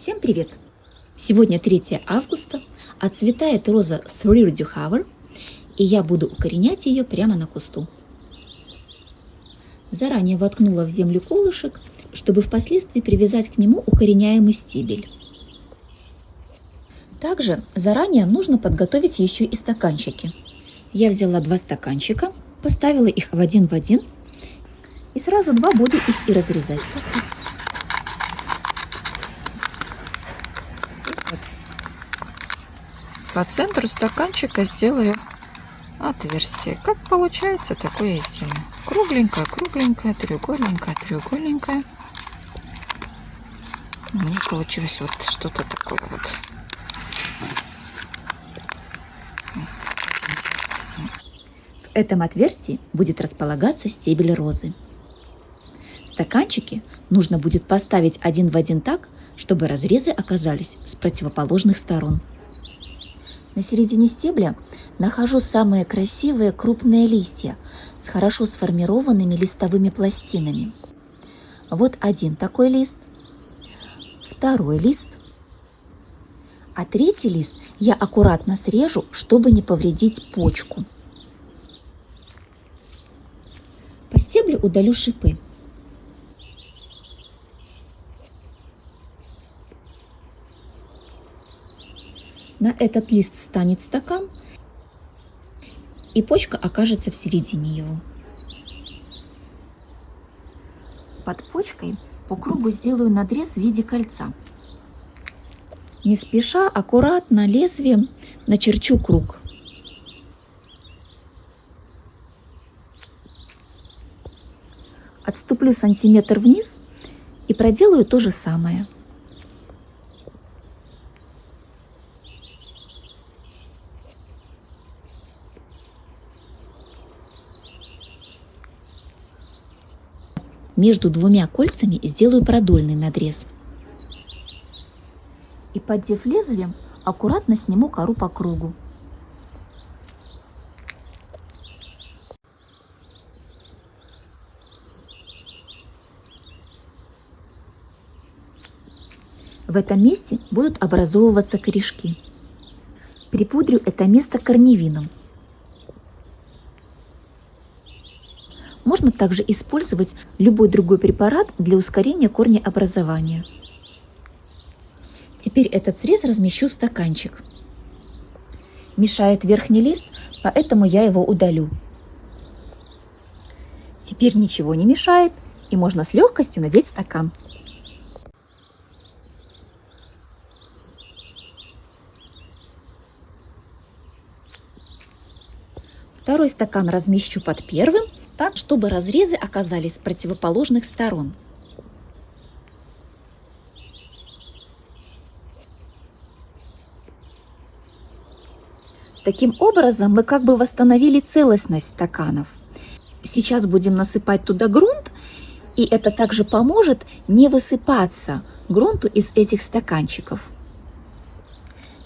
Всем привет! Сегодня 3 августа, отцветает роза Three Dewhaver, и я буду укоренять ее прямо на кусту. Заранее воткнула в землю колышек, чтобы впоследствии привязать к нему укореняемый стебель. Также заранее нужно подготовить еще и стаканчики. Я взяла 2 стаканчика, поставила их один в один, и сразу 2 буду их и разрезать. По центру стаканчика сделаю отверстие. Как получается, такое и сделаю. Кругленькое, кругленькое, треугольненькое, треугольненькое. У меня получилось вот что-то такое вот. В этом отверстии будет располагаться стебель розы. Стаканчики нужно будет поставить один в один так, чтобы разрезы оказались с противоположных сторон. На середине стебля нахожу самые красивые крупные листья с хорошо сформированными листовыми пластинами. Вот один такой лист, второй лист, а 3-й лист я аккуратно срежу, чтобы не повредить почку. По стеблю удалю шипы. На этот лист станет стакан, и почка окажется в середине его. Под почкой по кругу сделаю надрез в виде кольца. Не спеша, аккуратно лезвием начерчу круг. Отступлю сантиметр вниз и проделаю то же самое. Между 2 кольцами сделаю продольный надрез. И, поддев лезвием, аккуратно сниму кору по кругу. В этом месте будут образовываться корешки. Припудрю это место корневином. Можно также использовать любой другой препарат для ускорения корнеобразования. Теперь этот срез размещу в стаканчик. Мешает верхний лист, поэтому я его удалю. Теперь ничего не мешает, и можно с легкостью надеть стакан. Второй стакан размещу под первым, так, чтобы разрезы оказались с противоположных сторон. Таким образом, мы как бы восстановили целостность стаканов. Сейчас будем насыпать туда грунт, и это также поможет не высыпаться грунту из этих стаканчиков.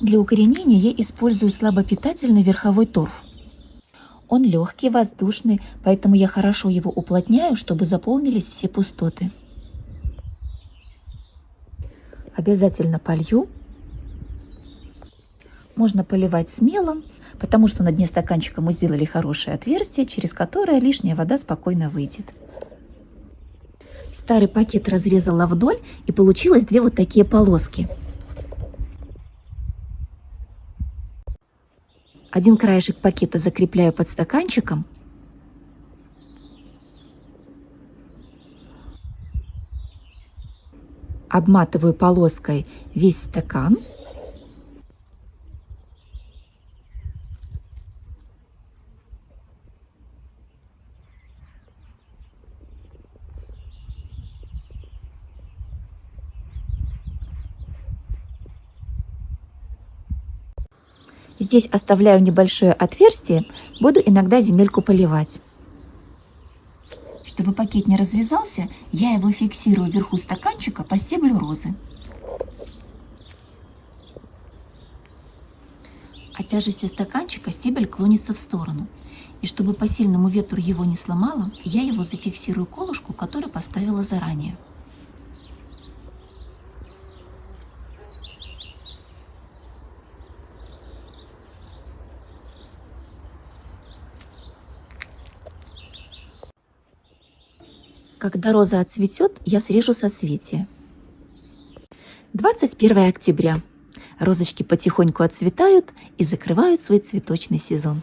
Для укоренения я использую слабопитательный верховой торф. Он легкий, воздушный, поэтому я хорошо его уплотняю, чтобы заполнились все пустоты. Обязательно полью. Можно поливать смело, потому что на дне стаканчика мы сделали хорошее отверстие, через которое лишняя вода спокойно выйдет. Старый пакет разрезала вдоль, и получилось 2 вот такие полоски. Один краешек пакета закрепляю под стаканчиком. Обматываю полоской весь стакан. Здесь оставляю небольшое отверстие, буду иногда земельку поливать. Чтобы пакет не развязался, я его фиксирую вверху стаканчика по стеблю розы. От тяжести стаканчика стебель клонится в сторону. И чтобы по сильному ветру его не сломало, я его зафиксирую колышку, который поставила заранее. Когда роза отцветет, я срежу соцветие. 21 октября. Розочки потихоньку отцветают и закрывают свой цветочный сезон.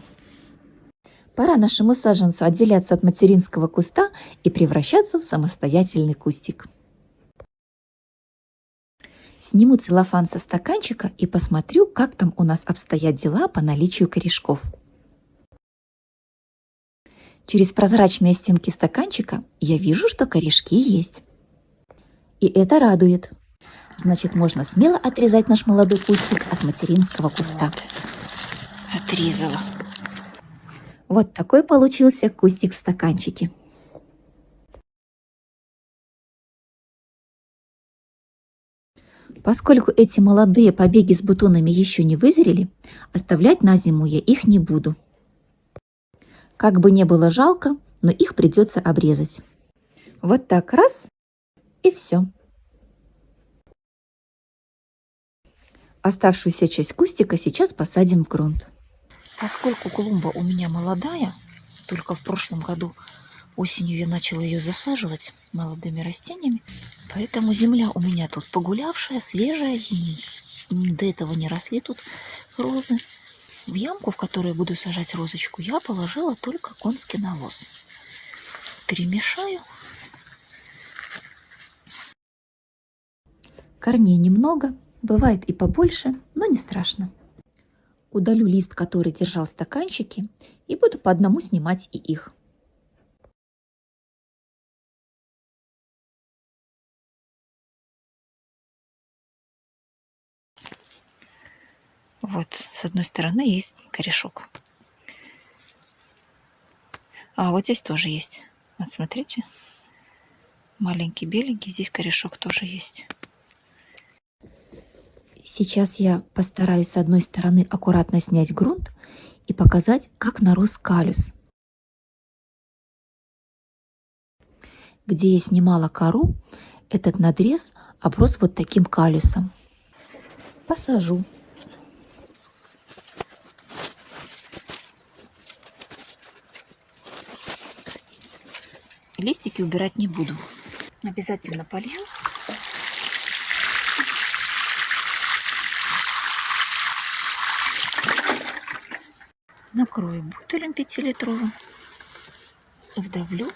Пора нашему саженцу отделяться от материнского куста и превращаться в самостоятельный кустик. Сниму целлофан со стаканчика и посмотрю, как там у нас обстоят дела по наличию корешков. Через прозрачные стенки стаканчика я вижу, что корешки есть. И это радует. Значит, можно смело отрезать наш молодой кустик от материнского куста. Вот. Отрезала. Вот такой получился кустик в стаканчике. Поскольку эти молодые побеги с бутонами еще не вызрели, оставлять на зиму я их не буду. Как бы не было жалко, но их придется обрезать. Вот так раз и все. Оставшуюся часть кустика сейчас посадим в грунт. Поскольку клумба у меня молодая, только в прошлом году осенью я начала ее засаживать молодыми растениями, поэтому земля у меня тут погулявшая, свежая, и до этого не росли тут розы. В ямку, в которую буду сажать розочку, я положила только конский навоз. Перемешаю. Корней немного, бывает и побольше, но не страшно. Удалю лист, который держал стаканчики, и буду по одному снимать и их. Вот, с одной стороны есть корешок. А вот здесь тоже есть. Вот смотрите. Маленький беленький, здесь корешок тоже есть. Сейчас я постараюсь с одной стороны аккуратно снять грунт и показать, как нарос каллюс. Где я снимала кору, этот надрез оброс вот таким каллюсом. Посажу. Листики убирать не буду. Обязательно полью. Накрою бутылем 5-литровым. Вдавлю.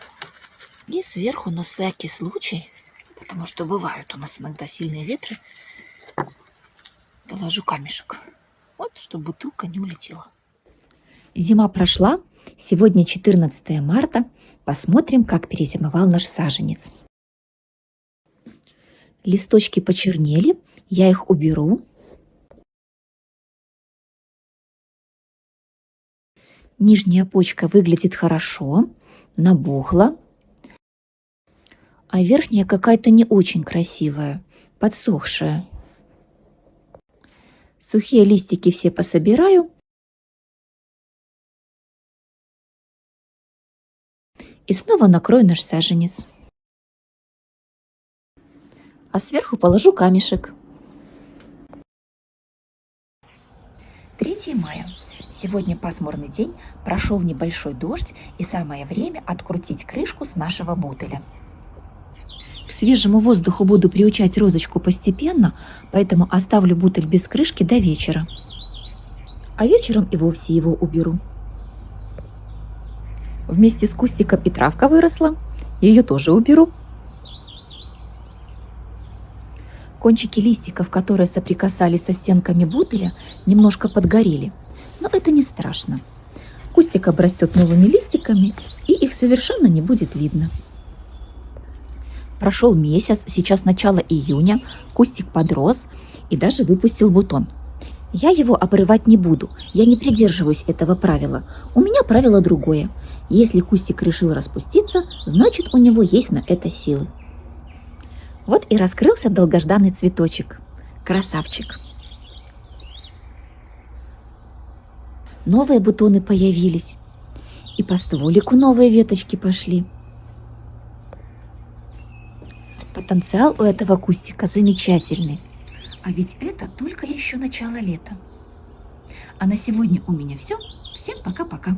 И сверху на всякий случай, потому что бывают у нас иногда сильные ветры, положу камешек. Вот, чтобы бутылка не улетела. Зима прошла. Сегодня 14 марта. Посмотрим, как перезимовал наш саженец. Листочки почернели. Я их уберу. Нижняя почка выглядит хорошо, набухла. А верхняя какая-то не очень красивая, подсохшая. Сухие листики все пособираю. И снова накрою наш саженец. А сверху положу камешек. 3 мая. Сегодня пасмурный день, прошел небольшой дождь, и самое время открутить крышку с нашего бутыля. К свежему воздуху буду приучать розочку постепенно, поэтому оставлю бутыль без крышки до вечера. А вечером и вовсе его уберу. Вместе с кустиком и травка выросла, ее тоже уберу. Кончики листиков, которые соприкасались со стенками бутыля, немножко подгорели, но это не страшно. Кустик обрастет новыми листиками, и их совершенно не будет видно. Прошел месяц, сейчас начало июня, кустик подрос и даже выпустил бутон. Я его обрывать не буду, я не придерживаюсь этого правила. У меня правило другое. Если кустик решил распуститься, значит у него есть на это силы. Вот и раскрылся долгожданный цветочек. Красавчик. Новые бутоны появились. И по стволику новые веточки пошли. Потенциал у этого кустика замечательный. А ведь это только еще начало лета. А на сегодня у меня все. Всем пока-пока.